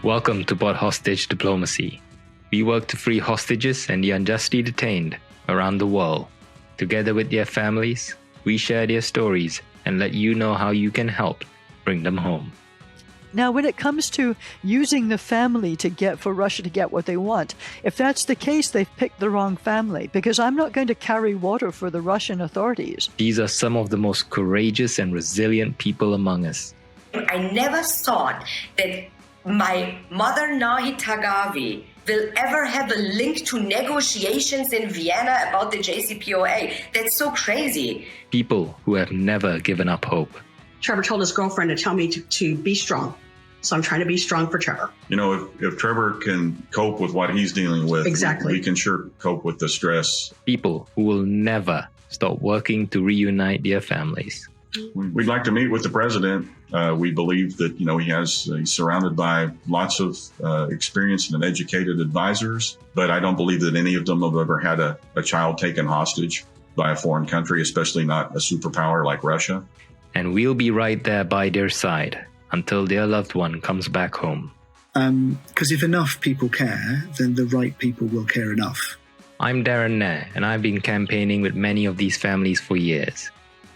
Welcome to Pod Hostage Diplomacy. We work to free hostages and the unjustly detained around the world. Together with their families, we share their stories and let you know how you can help bring them home. Now, when it comes to using the family for Russia to get what they want, if that's the case, they've picked the wrong family, because I'm not going to carry water for the Russian authorities. These are some of the most courageous and resilient people among us. I never thought that my mother, Nahi Tagavi, will ever have a link to negotiations in Vienna about the JCPOA. That's so crazy. People who have never given up hope. Trevor told his girlfriend to tell me to be strong. So I'm trying to be strong for Trevor. You know, if Trevor can cope with what he's dealing with, exactly, we can sure cope with the stress. People who will never stop working to reunite their families. We'd like to meet with the president. We believe that, he's surrounded by lots of experienced and educated advisors, but I don't believe that any of them have ever had a child taken hostage by a foreign country, especially not a superpower like Russia. And we'll be right there by their side until their loved one comes back home. Because if enough people care, then the right people will care enough. I'm Darren Nair, and I've been campaigning with many of these families for years.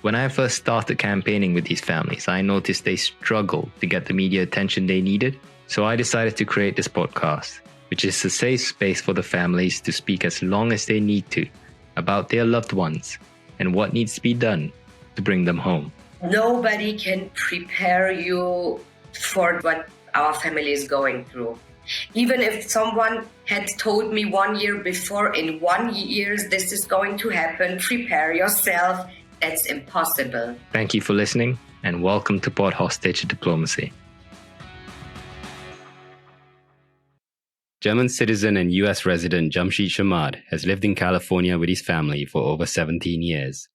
When I first started campaigning with these families, I noticed they struggled to get the media attention they needed. So I decided to create this podcast, which is a safe space for the families to speak as long as they need to about their loved ones and what needs to be done to bring them home. Nobody can prepare you for what our family is going through. Even if someone had told me 1 year before, in 1 year this is going to happen, prepare yourself. That's impossible. Thank you for listening, and welcome to Pod Hostage Diplomacy. German citizen and US resident Jamshid Shamad has lived in California with his family for over 17 years.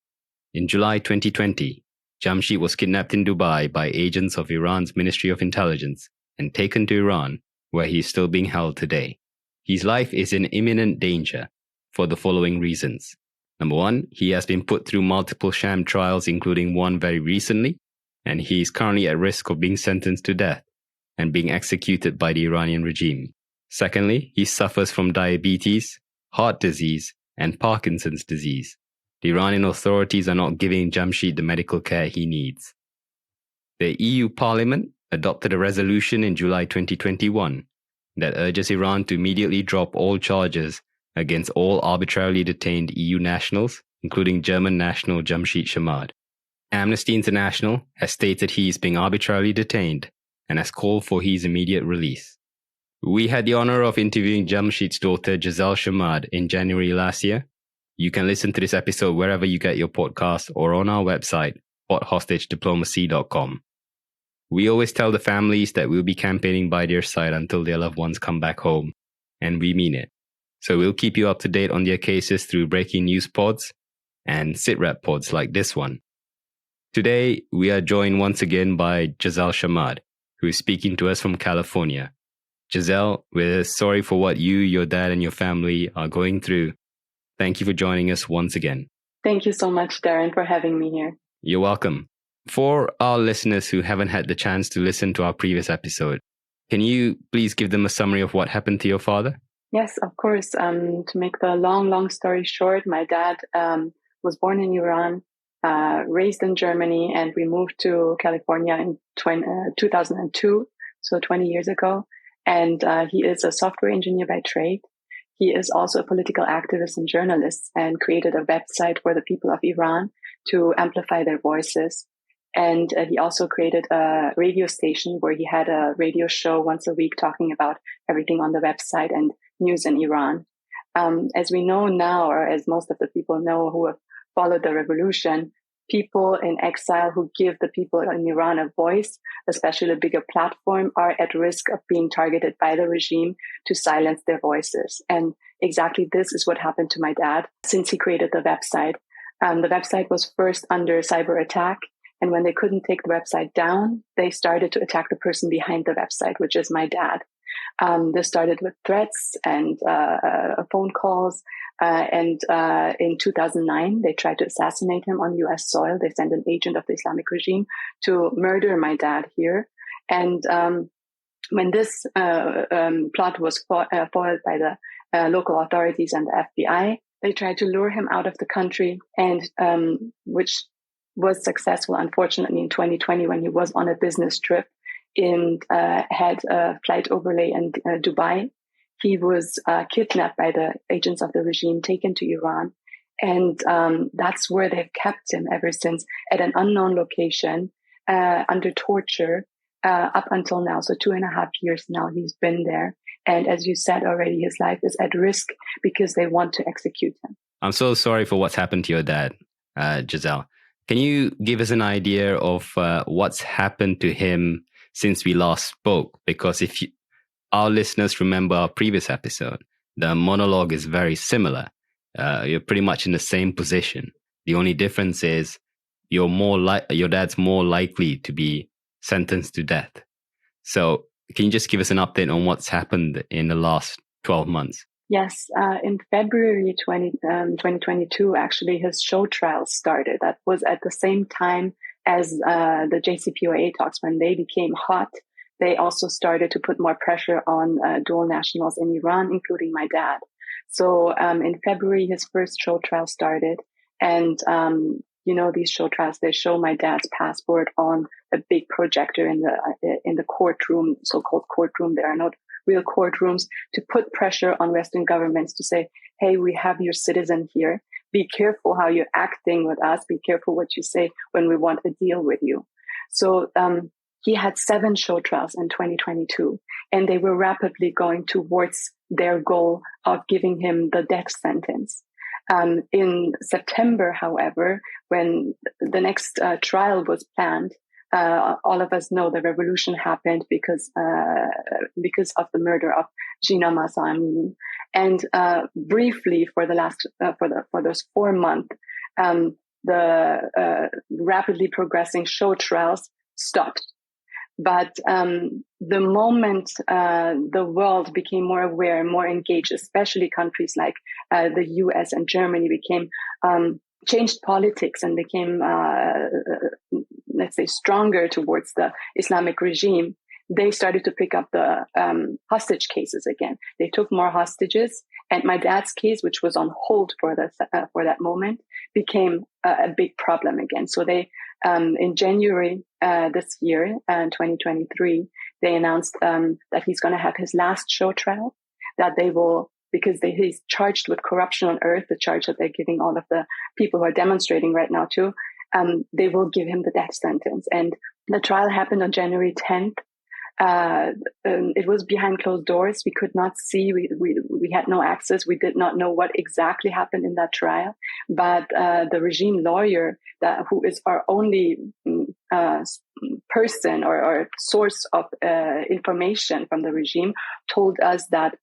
In July 2020, Jamshid was kidnapped in Dubai by agents of Iran's Ministry of Intelligence and taken to Iran, where he is still being held today. His life is in imminent danger for the following reasons. Number one, he has been put through multiple sham trials, including one very recently, and he is currently at risk of being sentenced to death and being executed by the Iranian regime. Secondly, he suffers from diabetes, heart disease, and Parkinson's disease. The Iranian authorities are not giving Jamshid the medical care he needs. The EU Parliament adopted a resolution in July 2021 that urges Iran to immediately drop all charges against all arbitrarily detained EU nationals, including German national Jamshid Shamad. Amnesty International has stated he is being arbitrarily detained and has called for his immediate release. We had the honor of interviewing Jamshid's daughter Giselle Shamad in January last year. You can listen to this episode wherever you get your podcast or on our website, podhostagediplomacy.com. We always tell the families that we'll be campaigning by their side until their loved ones come back home, and we mean it. So we'll keep you up to date on their cases through breaking news pods and sit-rep pods like this one. Today, we are joined once again by Giselle Shamad, who is speaking to us from California. Giselle, we're sorry for what you, your dad, and your family are going through. Thank you for joining us once again. Thank you so much, Darren, for having me here. You're welcome. For our listeners who haven't had the chance to listen to our previous episode, can you please give them a summary of what happened to your father? Yes, of course. To make the long story short, my dad was born in Iran, raised in Germany, and we moved to California in 2002, so 20 years ago. And he is a software engineer by trade. He is also a political activist and journalist, and created a website for the people of Iran to amplify their voices. And he also created a radio station where he had a radio show once a week talking about everything on the website and news in Iran. As we know now, or as most of the people know who have followed the revolution, people in exile who give the people in Iran a voice, especially a bigger platform, are at risk of being targeted by the regime to silence their voices. And exactly this is what happened to my dad since he created the website. The website was first under cyber attack. And when they couldn't take the website down, they started to attack the person behind the website, which is my dad. This started with threats and phone calls. And in 2009, they tried to assassinate him on U.S. soil. They sent an agent of the Islamic regime to murder my dad here. And when this plot was foiled by the local authorities and the FBI, they tried to lure him out of the country, and which was successful, unfortunately, in 2020 when he was on a business trip and had a flight overlay in Dubai. He was kidnapped by the agents of the regime, taken to Iran, and that's where they've kept him ever since, at an unknown location, under torture, up until now. So 2.5 years now he's been there. And as you said already, his life is at risk because they want to execute him. I'm so sorry for what's happened to your dad, Giselle. Can you give us an idea of what's happened to him since we last spoke? Because if our listeners remember our previous episode, the monologue is very similar. You're pretty much in the same position. The only difference is your dad's more likely to be sentenced to death. So can you just give us an update on what's happened in the last 12 months? Yes, in February 2022, actually, his show trial started. That was at the same time as the JCPOA talks. When they became hot, they also started to put more pressure on dual nationals in Iran, including my dad. So in February, his first show trial started. And, these show trials, they show my dad's passport on a big projector in the courtroom, so-called courtroom. There are no real courtrooms, to put pressure on Western governments to say, hey, we have your citizen here. Be careful how you're acting with us. Be careful what you say when we want a deal with you. So he had 7 show trials in 2022, and they were rapidly going towards their goal of giving him the death sentence. In September, however, when the next trial was planned, all of us know the revolution happened because of the murder of Jina Mahsa Amini. And briefly, for the last for those 4 months, the rapidly progressing show trials stopped. But the moment the world became more aware and more engaged, especially countries like the US and Germany became changed politics and became, let's say, stronger towards the Islamic regime, they started to pick up the hostage cases again. They took more hostages, and my dad's case, which was on hold for that moment, became a big problem again. So they, in January this year, 2023, they announced that he's going to have his last show trial, that they will, because he's charged with corruption on earth, the charge that they're giving all of the people who are demonstrating right now too, they will give him the death sentence. And the trial happened on January 10th. It was behind closed doors. We could not see. We had no access. We did not know what exactly happened in that trial. But the regime lawyer, who is our only person or source of information from the regime, told us that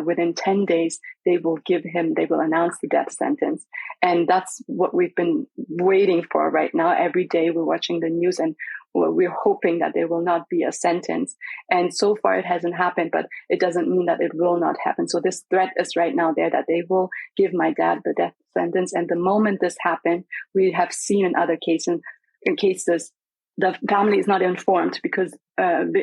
within 10 days they will announce the death sentence. And that's what we've been waiting for right now. Every day we're watching the news, and we're hoping that there will not be a sentence. And so far it hasn't happened, but it doesn't mean that it will not happen. So this threat is right now there, that they will give my dad the death sentence. And the moment this happened, we have seen in other cases, the family is not informed because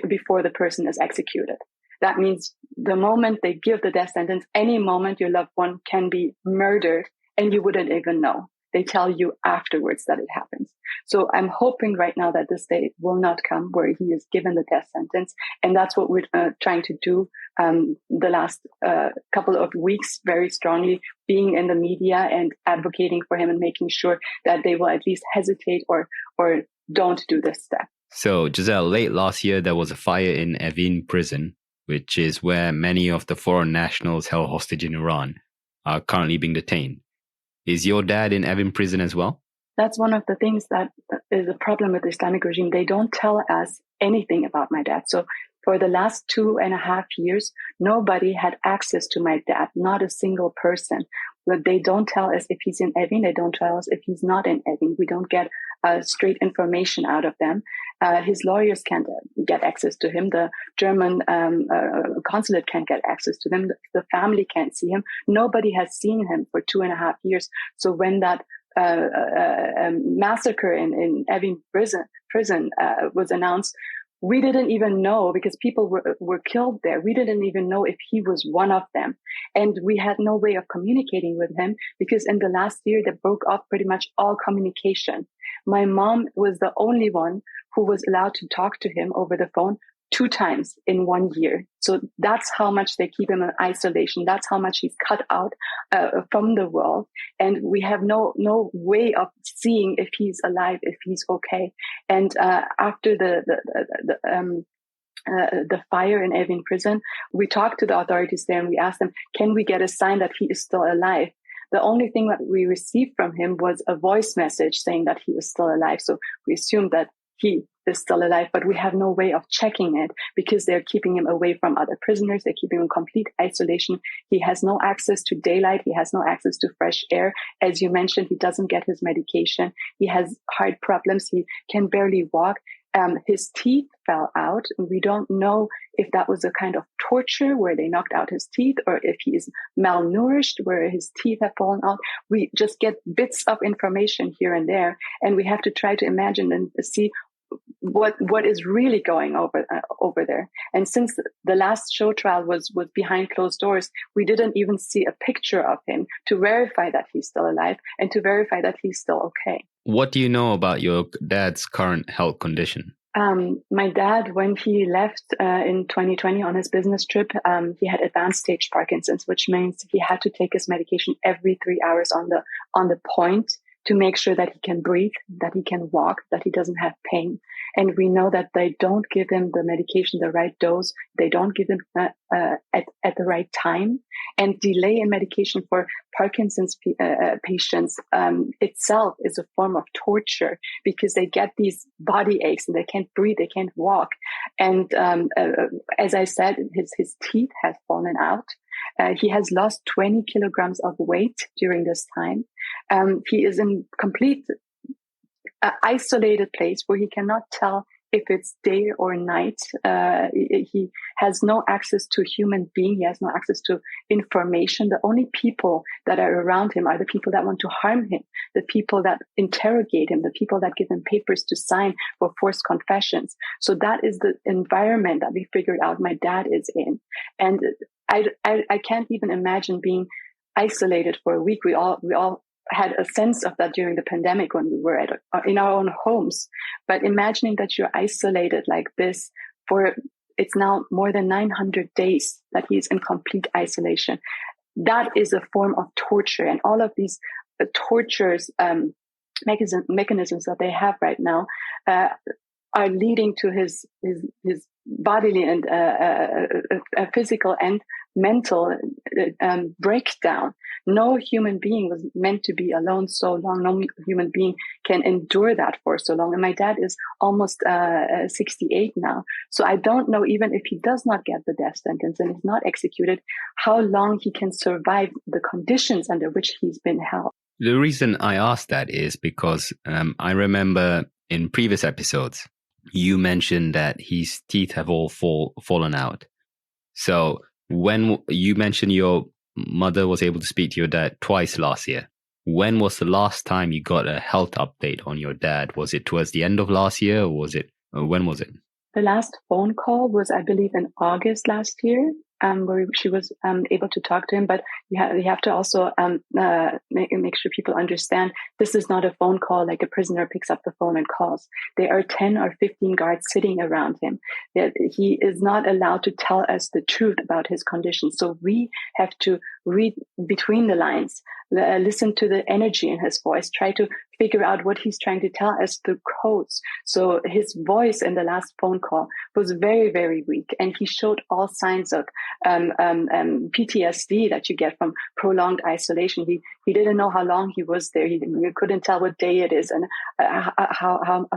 before the person is executed. That means the moment they give the death sentence, any moment your loved one can be murdered and you wouldn't even know. They tell you afterwards that it happens. So I'm hoping right now that this day will not come where he is given the death sentence. And that's what we're trying to do the last couple of weeks very strongly, being in the media and advocating for him and making sure that they will at least hesitate or don't do this step. So, Giselle, late last year, there was a fire in Evin prison, which is where many of the foreign nationals held hostage in Iran are currently being detained. Is your dad in Evin prison as well? That's one of the things that is a problem with the Islamic regime. They don't tell us anything about my dad. So for the last 2.5 years, nobody had access to my dad, not a single person. But they don't tell us if he's in Evin. They don't tell us if he's not in Evin. We don't get straight information out of them. His lawyers can't get access to him. The German consulate can't get access to him. The family can't see him. Nobody has seen him for 2.5 years. So when that massacre in Evin prison was announced, we didn't even know, because people were killed there. We didn't even know if he was one of them. And we had no way of communicating with him, because in the last year, they broke off pretty much all communication. My mom was the only one who was allowed to talk to him over the phone 2 times in 1 year. So that's how much they keep him in isolation. That's how much he's cut out from the world. And we have no way of seeing if he's alive, if he's okay. And after the fire in Evin prison, we talked to the authorities there and we asked them, can we get a sign that he is still alive? The only thing that we received from him was a voice message saying that he is still alive. So we assumed that he is still alive, but we have no way of checking it because they're keeping him away from other prisoners. They're keeping him in complete isolation. He has no access to daylight. He has no access to fresh air. As you mentioned, he doesn't get his medication. He has heart problems. He can barely walk. His teeth fell out. We don't know if that was a kind of torture where they knocked out his teeth, or if he is malnourished where his teeth have fallen out. We just get bits of information here and there, and we have to try to imagine and see what is really going over there. And since the last show trial was behind closed doors, we didn't even see a picture of him to verify that he's still alive and to verify that he's still okay. What do you know about your dad's current health condition? My dad, when he left in 2020 on his business trip, he had advanced stage Parkinson's, which means he had to take his medication every 3 hours on the point to make sure that he can breathe, that he can walk, that he doesn't have pain. And we know that they don't give him the medication, the right dose. They don't give him at the right time. And delay in medication for Parkinson's patients itself is a form of torture, because they get these body aches and they can't breathe, they can't walk. And as I said, his teeth have fallen out. He has lost 20 kilograms of weight during this time. He is in complete isolated place where he cannot tell if it's day or night. He has no access to human being. He has no access to information. The only people that are around him are the people that want to harm him, the people that interrogate him, the people that give him papers to sign for forced confessions. So that is the environment that we figured out my dad is in. And I can't even imagine being isolated for a week. We all had a sense of that during the pandemic when we were in our own homes. But imagining that you're isolated like this for, it's now more than 900 days that he's in complete isolation. That is a form of torture. And all of these tortures, mechanisms that they have right now, are leading to his bodily and physical and mental breakdown. No human being was meant to be alone so long. No human being can endure that for so long. And my dad is almost 68 now. So I don't know, even if he does not get the death sentence and is not executed, how long he can survive the conditions under which he's been held. The reason I asked that is because I remember in previous episodes, you mentioned that his teeth have all fallen out. So when you mentioned your mother was able to speak to your dad twice last year, when was the last time you got a health update on your dad? Was it towards the end of last year, or when was it? The last phone call was, I believe, in August last year, where she was able to talk to him. But you have to also make sure people understand this is not a phone call like a prisoner picks up the phone and calls. There are 10 or 15 guards sitting around him. That he is not allowed to tell us the truth about his condition. So we have to read between the lines, listen to the energy in his voice, try to figure out what he's trying to tell us through codes. So his voice in the last phone call was very, very weak, and he showed all signs of PTSD that you get from prolonged isolation. He didn't know how long he was there. He couldn't tell what day it is and how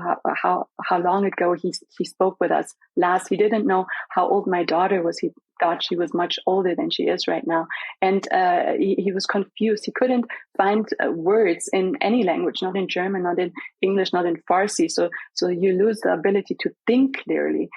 long ago he spoke with us last. He didn't know how old my daughter was. He thought she was much older than she is right now. And he was confused. He couldn't find words in any language, not in German, not in English, not in Farsi. So you lose the ability to think clearly.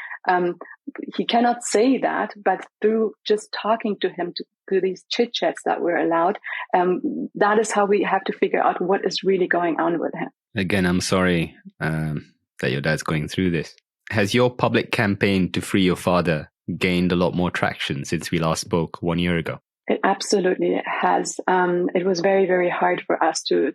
He cannot say that, but through just talking to him, through these chit-chats that we're allowed, that is how we have to figure out what is really going on with him. Again, I'm sorry that your dad's going through this. Has your public campaign to free your father gained a lot more traction since we last spoke 1 year ago? It absolutely has. It was very, very hard for us to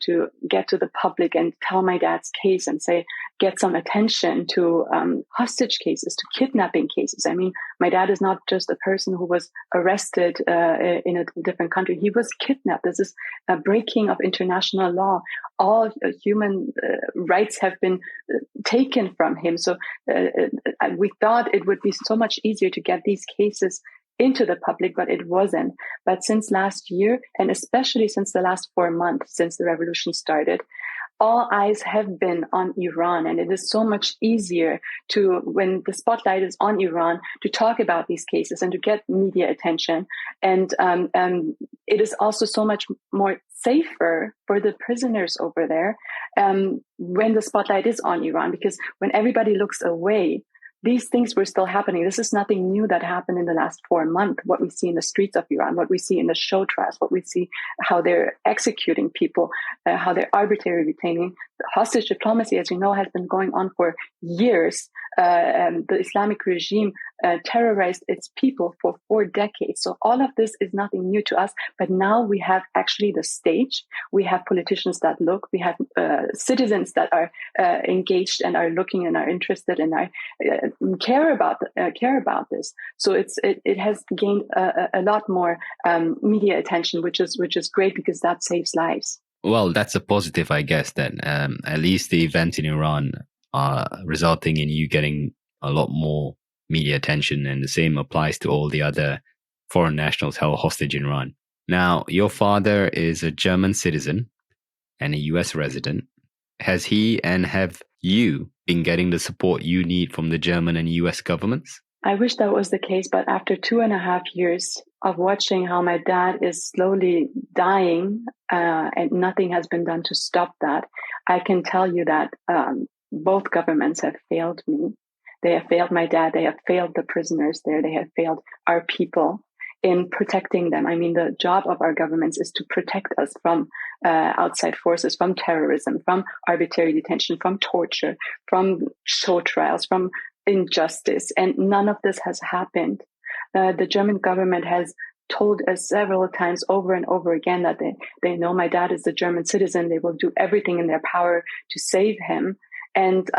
get to the public and tell my dad's case and say, get some attention to hostage cases, to kidnapping cases. I mean, my dad is not just a person who was arrested in a different country. He was kidnapped. This is a breaking of international law. All human rights have been taken from him. So we thought it would be so much easier to get these cases into the public, but it wasn't. But since last year, and especially since the last 4 months, since the revolution started, all eyes have been on Iran. And it is so much easier to, when the spotlight is on Iran, to talk about these cases and to get media attention. And it is also so much more safer for the prisoners over there when the spotlight is on Iran, because when everybody looks away, these things were still happening. This is nothing new that happened in the last 4 months. What we see in the streets of Iran, what we see in the show trials, what we see, how they're executing people, how they're arbitrarily retaining. The hostage diplomacy, as you know, has been going on for years. The Islamic regime terrorized its people for 4 decades. So all of this is nothing new to us. But now we have actually the stage. We have politicians that look. We have citizens that are engaged and are looking and are interested and are care about this. So it has gained a lot more media attention, which is great because that saves lives. Well, that's a positive, I guess, that at least the events in Iran are resulting in you getting a lot more media attention, and the same applies to all the other foreign nationals held hostage in Iran. Now, your father is a German citizen and a US resident. Has he and have you been getting the support you need from the German and US governments? I wish that was the case, but after 2.5 years of watching how my dad is slowly dying and nothing has been done to stop that, I can tell you that both governments have failed me. They have failed my dad. They have failed the prisoners there. They have failed our people in protecting them. I mean, the job of our governments is to protect us from outside forces, from terrorism, from arbitrary detention, from torture, from show trials, from injustice. And none of this has happened. The German government has told us several times over and over again that they know my dad is a German citizen. They will do everything in their power to save him. And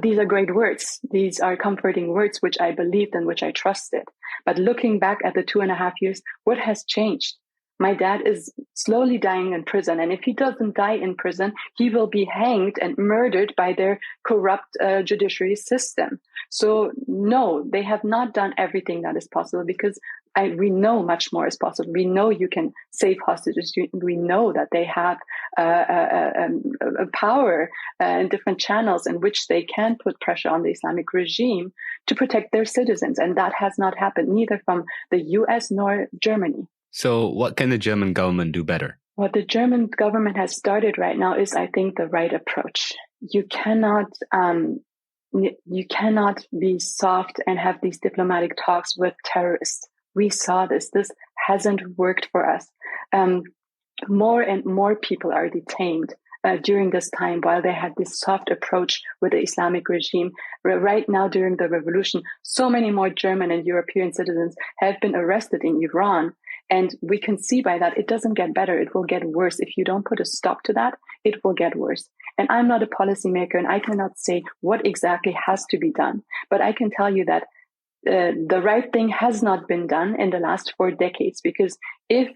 these are great words. These are comforting words, which I believed and which I trusted. But looking back at the 2.5 years, what has changed? My dad is slowly dying in prison. And if he doesn't die in prison, he will be hanged and murdered by their corrupt judiciary system. So no, they have not done everything that is possible, because we know much more is possible. We know you can save hostages. We know that they have a power and different channels in which they can put pressure on the Islamic regime to protect their citizens. And that has not happened, neither from the US nor Germany. So what can the German government do better? What the German government has started right now is, I think, the right approach. You cannot be soft and have these diplomatic talks with terrorists. We saw this. This hasn't worked for us. More and more people are detained during this time, while they had this soft approach with the Islamic regime. Right now, during the revolution, so many more German and European citizens have been arrested in Iran. And we can see by that it doesn't get better. It will get worse. If you don't put a stop to that, it will get worse. And I'm not a policymaker, and I cannot say what exactly has to be done. But I can tell you that the right thing has not been done in the last 4 decades, because if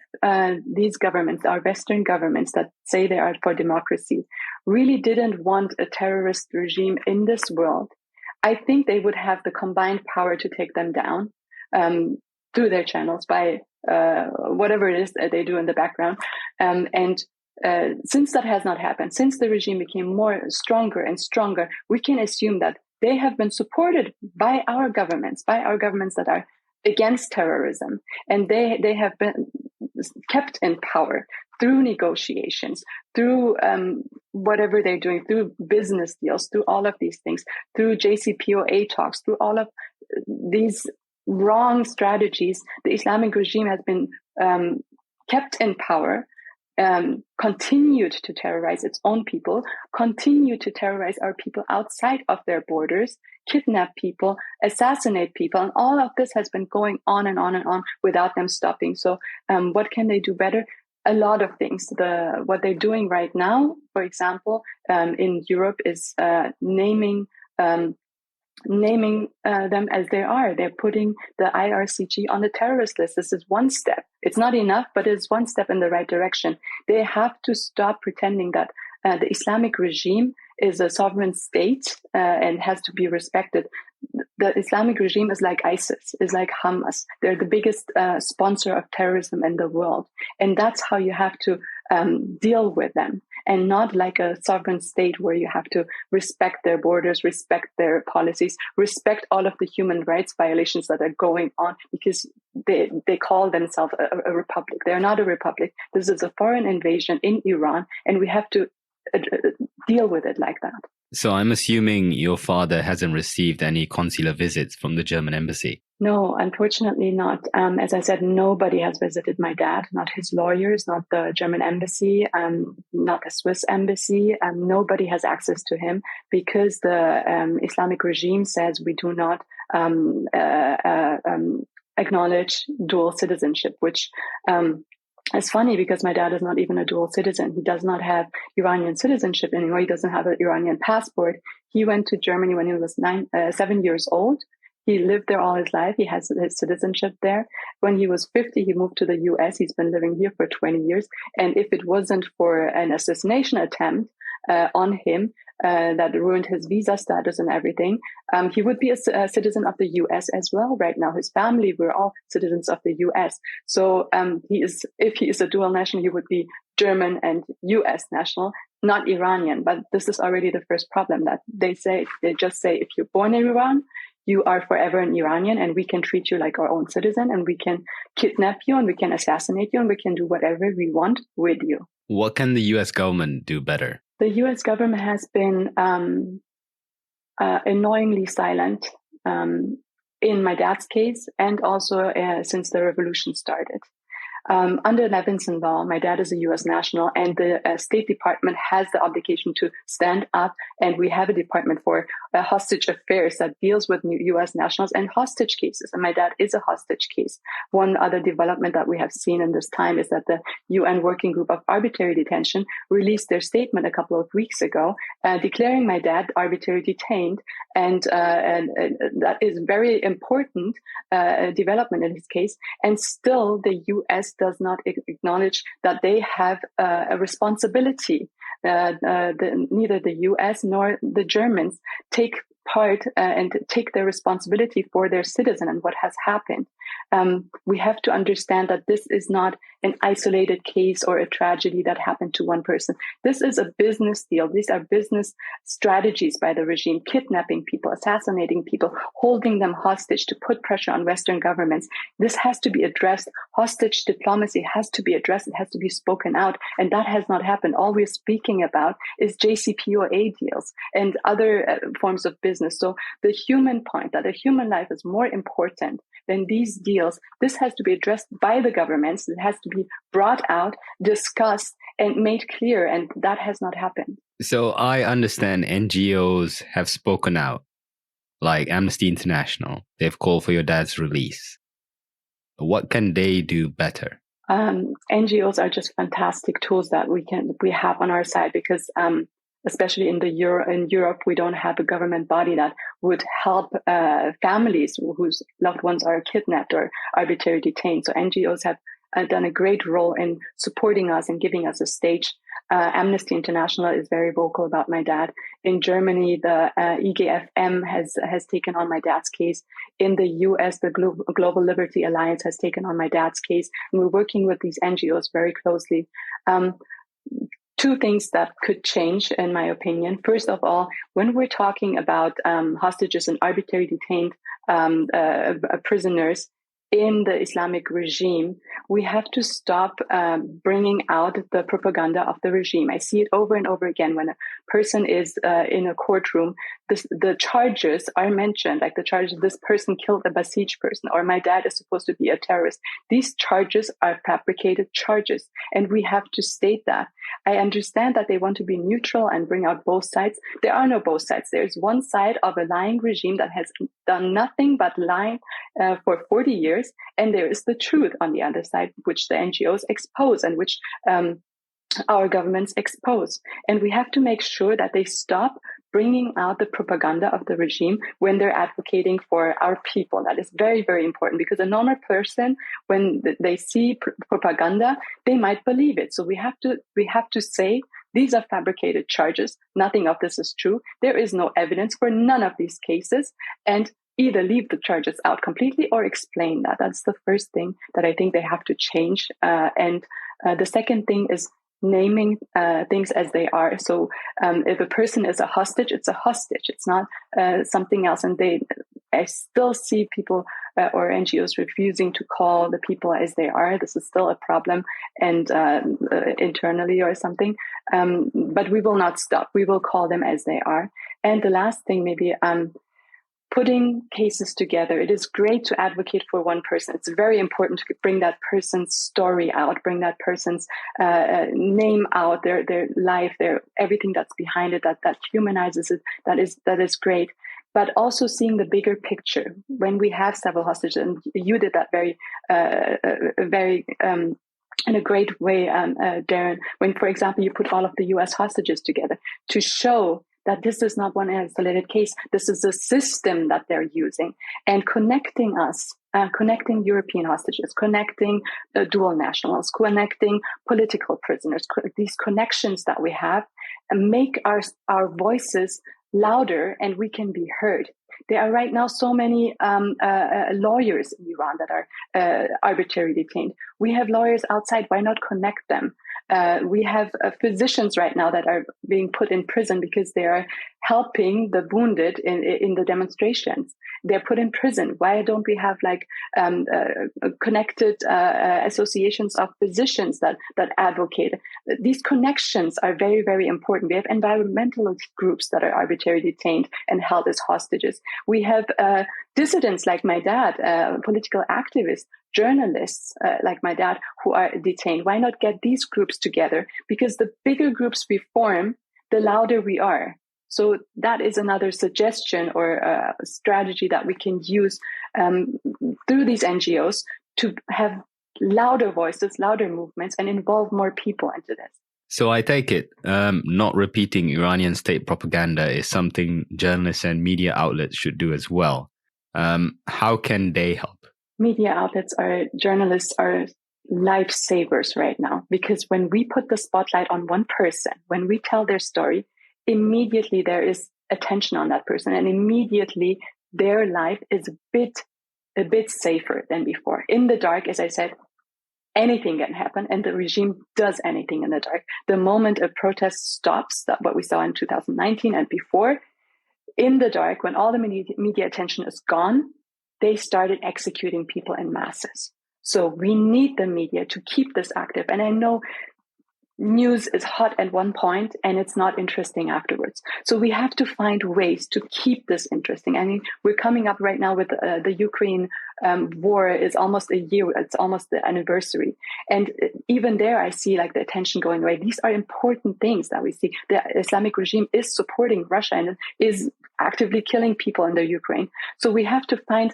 these governments, our Western governments that say they are for democracy, really didn't want a terrorist regime in this world, I think they would have the combined power to take them down through their channels by whatever it is that they do in the background. Since that has not happened, since the regime became stronger and stronger, we can assume that they have been supported by our governments that are against terrorism. And they have been kept in power through negotiations, through whatever they're doing, through business deals, through all of these things, through JCPOA talks, through all of these wrong strategies. The Islamic regime has been kept in power continued to terrorize its own people, continued to terrorize our people outside of their borders, kidnap people, assassinate people. And all of this has been going on and on and on without them stopping. So what can they do better? A lot of things. What they're doing right now, for example, in Europe is naming them as they are. They're putting the IRCG on the terrorist list. This is one step. It's not enough, but it's one step in the right direction. They have to stop pretending that the Islamic regime is a sovereign state and has to be respected. The Islamic regime is like ISIS, is like Hamas. They're the biggest sponsor of terrorism in the world. And that's how you have to deal with them, and not like a sovereign state where you have to respect their borders, respect their policies, respect all of the human rights violations that are going on, because they call themselves a republic. They're not a republic. This is a foreign invasion in Iran, and we have to deal with it like that. So I'm assuming your father hasn't received any consular visits from the German embassy. No, unfortunately not. As I said, nobody has visited my dad, not his lawyers, not the German embassy, not the Swiss embassy. Nobody has access to him because the Islamic regime says we do not acknowledge dual citizenship, which it's funny because my dad is not even a dual citizen. He does not have Iranian citizenship anymore. He doesn't have an Iranian passport. He went to Germany when he was 7 years old. He lived there all his life. He has his citizenship there. When he was 50, he moved to the US. He's been living here for 20 years. And if it wasn't for an assassination attempt on him that ruined his visa status and everything, he would be a citizen of the US as well right now. His family were all citizens of the US. So if he is a dual national, he would be German and US national, not Iranian. But this is already the first problem that they just say, if you're born in Iran, you are forever an Iranian, and we can treat you like our own citizen, and we can kidnap you, and we can assassinate you, and we can do whatever we want with you. What can the US government do better? The US government has been annoyingly silent in my dad's case, and also since the revolution started. Under Levinson law, my dad is a U.S. national, and the State Department has the obligation to stand up, and we have a department for hostage affairs that deals with U.S. nationals and hostage cases, and my dad is a hostage case. One other development that we have seen in this time is that the UN Working Group of Arbitrary Detention released their statement a couple of weeks ago, declaring my dad arbitrarily detained, and that is very important development in his case, and still the U.S. does not acknowledge that they have a responsibility. Neither the U.S. nor the Germans take part and take their responsibility for their citizen and what has happened. We have to understand that this is not an isolated case or a tragedy that happened to one person. This is a business deal. These are business strategies by the regime, kidnapping people, assassinating people, holding them hostage to put pressure on Western governments. This has to be addressed. Hostage diplomacy has to be addressed. It has to be spoken out. And that has not happened. All we're speaking about is JCPOA deals and other forms of business. So the human point, that a human life is more important than these deals, this has to be addressed by the governments. It has to be brought out, discussed, and made clear. And that has not happened. So I understand NGOs have spoken out, like Amnesty International. They've called for your dad's release. What can they do better? NGOs are just fantastic tools that we have on our side, because especially in Europe, we don't have a government body that would help families whose loved ones are kidnapped or arbitrarily detained. So NGOs have done a great role in supporting us and giving us a stage. Amnesty International is very vocal about my dad. In Germany, the EGFM has taken on my dad's case. In the US, the Global Liberty Alliance has taken on my dad's case. And we're working with these NGOs very closely. Two things that could change, in my opinion. First of all, when we're talking about hostages and arbitrarily detained prisoners in the Islamic regime, we have to stop bringing out the propaganda of the regime. I see it over and over again. When a person is in a courtroom, the charges are mentioned, like the charges, this person killed a Basij person, or my dad is supposed to be a terrorist. These charges are fabricated charges, and we have to state that. I understand that they want to be neutral and bring out both sides. There are no both sides. There's one side of a lying regime that has done nothing but lie for 40 years, and there is the truth on the other side, which the NGOs expose and which our governments expose. And we have to make sure that they stop bringing out the propaganda of the regime when they're advocating for our people. That is very, very important, because a normal person, when they see propaganda, they might believe it. So we have to say, these are fabricated charges. Nothing of this is true. There is no evidence for none of these cases, and either leave the charges out completely or explain that. That's the first thing that I think they have to change. And the second thing is naming things as they are. So if a person is a hostage, it's a hostage. It's not something else. And I still see people or NGOs refusing to call the people as they are. This is still a problem, and internally or something. But we will not stop. We will call them as they are. And the last thing, maybe putting cases together. It is great to advocate for one person. It's very important to bring that person's story out, bring that person's name out, their life, their everything that's behind it, that humanizes it. That is great. But also seeing the bigger picture when we have several hostages, and you did that very in a great way, Darren. When, for example, you put all of the U.S. hostages together to show that this is not one isolated case. This is a system that they're using, and connecting us, connecting European hostages, connecting dual nationals, connecting political prisoners, these connections that we have, and make our voices louder, and we can be heard. There are right now so many lawyers in Iran that are arbitrarily detained. We have lawyers outside. Why not connect them? We have physicians right now that are being put in prison because they are helping the wounded in the demonstrations. They're put in prison. Why don't we have connected associations of physicians that advocate? These connections are very, very important. We have environmentalist groups that are arbitrarily detained and held as hostages. We have dissidents like my dad, political activists, journalists like my dad who are detained. Why not get these groups together? Because the bigger groups we form, the louder we are. So that is another suggestion or a strategy that we can use through these NGOs to have louder voices, louder movements, and involve more people into this. So I take it not repeating Iranian state propaganda is something journalists and media outlets should do as well. How can they help? Media outlets, journalists are lifesavers right now, because when we put the spotlight on one person, when we tell their story, immediately there is attention on that person, and immediately their life is a bit safer than before. In the dark, as I said, anything can happen, and the regime does anything in the dark. The moment a protest stops, that what we saw in 2019 and before, in the dark, when all the media attention is gone, they started executing people in masses. So we need the media to keep this active. And I know news is hot at one point and it's not interesting afterwards. So we have to find ways to keep this interesting. I mean, we're coming up right now with the Ukraine war is almost a year. It's almost the anniversary. And even there, I see like the attention going away. These are important things that we see. The Islamic regime is supporting Russia and is actively killing people in the Ukraine. So we have to find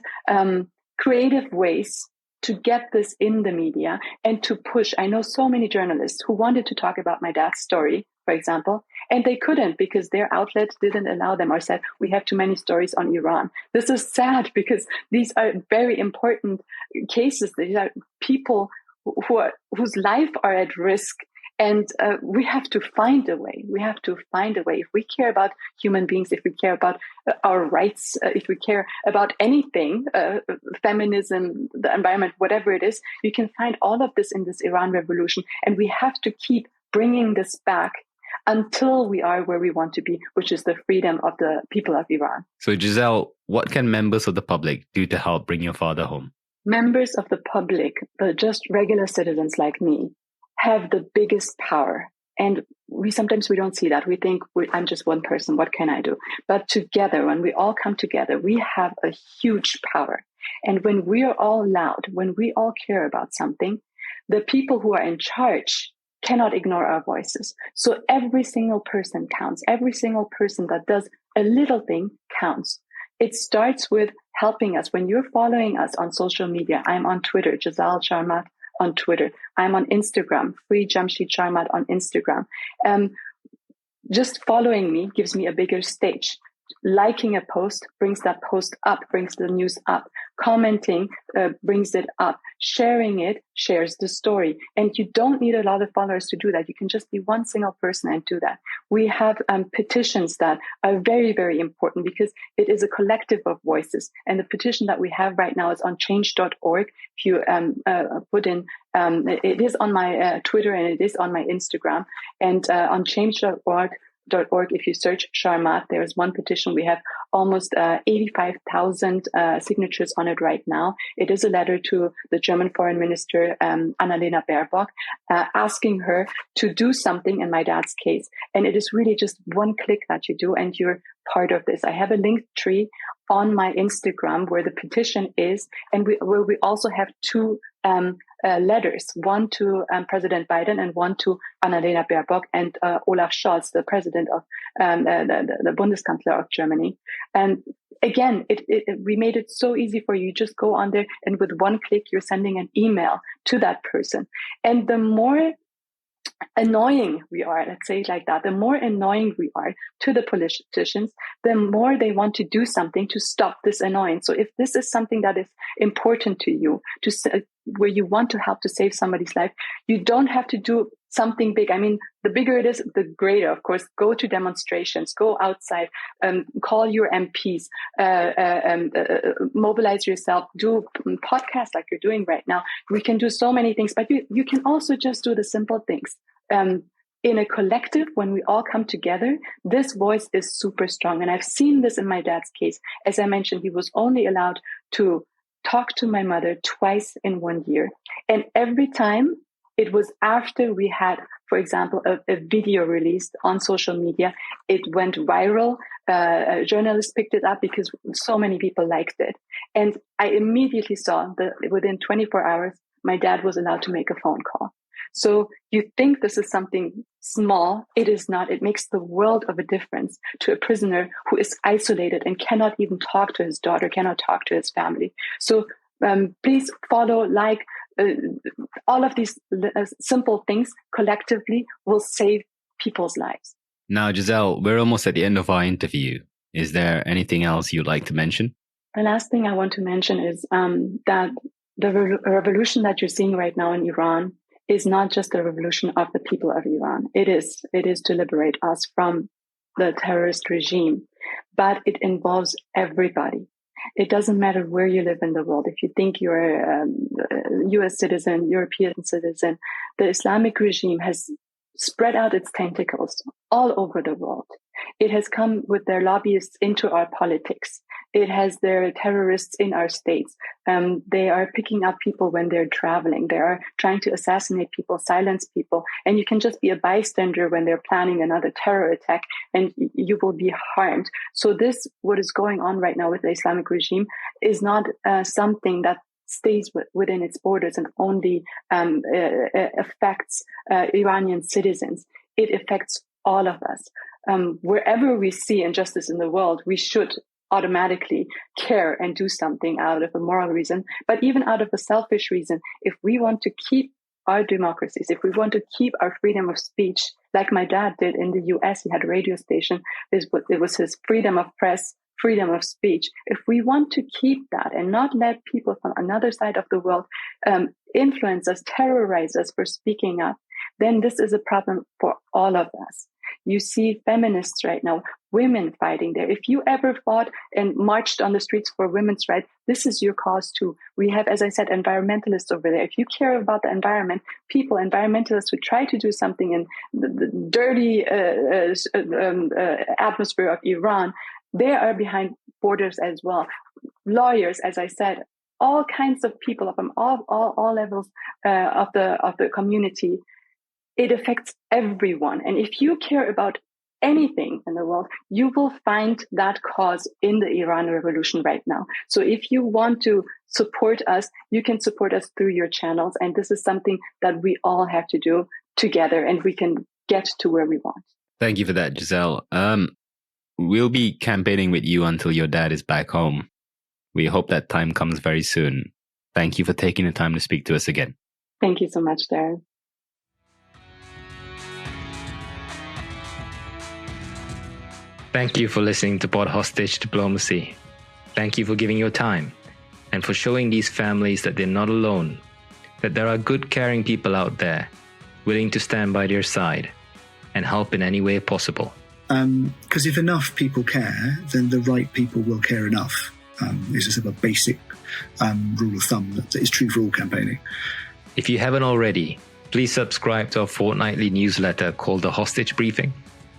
creative ways to get this in the media and to push. I know so many journalists who wanted to talk about my dad's story, for example, and they couldn't because their outlet didn't allow them or said, we have too many stories on Iran. This is sad because these are very important cases. These are people whose life are at risk. And we have to find a way. We have to find a way. If we care about human beings, if we care about our rights, if we care about anything, feminism, the environment, whatever it is, you can find all of this in this Iran revolution. And we have to keep bringing this back until we are where we want to be, which is the freedom of the people of Iran. So Giselle, what can members of the public do to help bring your father home? Members of the public, just regular citizens like me, have the biggest power. And we don't see that. We think I'm just one person. What can I do? But together, when we all come together, we have a huge power. And when we are all loud, when we all care about something, the people who are in charge cannot ignore our voices. So every single person counts. Every single person that does a little thing counts. It starts with helping us. When you're following us on social media, I'm on Twitter, Jazal Sharmat on Twitter. I'm on Instagram, Free Jamshid Sharmat on Instagram. Just following me gives me a bigger stage. Liking a post brings that post up, brings the news up. Commenting brings it up. Sharing it shares the story. And you don't need a lot of followers to do that. You can just be one single person and do that. We have petitions that are very, very important because it is a collective of voices. And the petition that we have right now is on change.org. If you put in, it is on my Twitter and it is on my Instagram. And on change.org, if you search Sharmat, there is one petition. We have almost 85,000 signatures on it right now. It is a letter to the German Foreign Minister, Annalena Baerbock, asking her to do something in my dad's case. And it is really just one click that you do and you're part of this. I have a link tree on my Instagram where the petition is, and where we also have two letters, one to President Biden and one to Annalena Baerbock and Olaf Scholz, the president of the Bundeskanzler of Germany. And again, we made it so easy for you. Just go on there and with one click, you're sending an email to that person. And the more annoying we are, let's say it like that, the more annoying we are to the politicians, the more they want to do something to stop this annoyance. So if this is something that is important to you, where you want to help to save somebody's life, you don't have to do something big. I mean, the bigger it is, the greater, of course. Go to demonstrations, go outside, call your MPs, mobilize yourself, do podcasts like you're doing right now. We can do so many things, but you can also just do the simple things. In a collective, when we all come together, this voice is super strong. And I've seen this in my dad's case. As I mentioned, he was only allowed to talk to my mother twice in 1 year. And every time it was after we had, for example, a video released on social media. It went viral. Journalists picked it up because so many people liked it. And I immediately saw that within 24 hours, my dad was allowed to make a phone call. So you think this is something small. It is not. It makes the world of a difference to a prisoner who is isolated and cannot even talk to his daughter, cannot talk to his family. So please follow, like, all of these simple things collectively will save people's lives. Now, Giselle, we're almost at the end of our interview. Is there anything else you'd like to mention? The last thing I want to mention is that the revolution that you're seeing right now in Iran is not just the revolution of the people of Iran. It is to liberate us from the terrorist regime, but it involves everybody. It doesn't matter where you live in the world. If you think you're a US citizen, European citizen, the Islamic regime has spread out its tentacles all over the world. It has come with their lobbyists into our politics. It has their terrorists in our states. They are picking up people when they're traveling. They are trying to assassinate people, silence people. And you can just be a bystander when they're planning another terror attack and you will be harmed. So this, what is going on right now with the Islamic regime, is not something that stays within its borders and only affects Iranian citizens. It affects all of us. Wherever we see injustice in the world, we should automatically care and do something out of a moral reason, but even out of a selfish reason. If we want to keep our democracies, if we want to keep our freedom of speech, like my dad did in the US, he had a radio station. It was his freedom of press, freedom of speech. If we want to keep that and not let people from another side of the world influence us, terrorize us for speaking up, then this is a problem for all of us. You see feminists right now, women fighting there. If you ever fought and marched on the streets for women's rights, this is your cause too. We have, as I said, environmentalists over there. If you care about the environment, people, environmentalists who try to do something in the dirty atmosphere of Iran, they are behind borders as well. Lawyers, as I said, all kinds of people from all levels of the community it affects everyone. And if you care about anything in the world, you will find that cause in the Iran revolution right now. So if you want to support us, you can support us through your channels. And this is something that we all have to do together, and we can get to where we want. Thank you for that, Giselle. We'll be campaigning with you until your dad is back home. We hope that time comes very soon. Thank you for taking the time to speak to us again. Thank you so much, Darren. Thank you for listening to Pod Hostage Diplomacy. Thank you for giving your time and for showing these families that they're not alone, that there are good, caring people out there willing to stand by their side and help in any way possible. Because if enough people care, then the right people will care enough. This is sort of a basic rule of thumb that is true for all campaigning. If you haven't already, please subscribe to our fortnightly newsletter called The Hostage Briefing.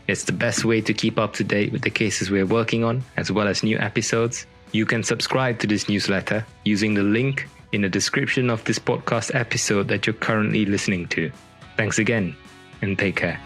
It's the best way to keep up to date with the cases we're working on, as well as new episodes. You can subscribe to this newsletter using the link in the description of this podcast episode that you're currently listening to. Thanks again, and take care.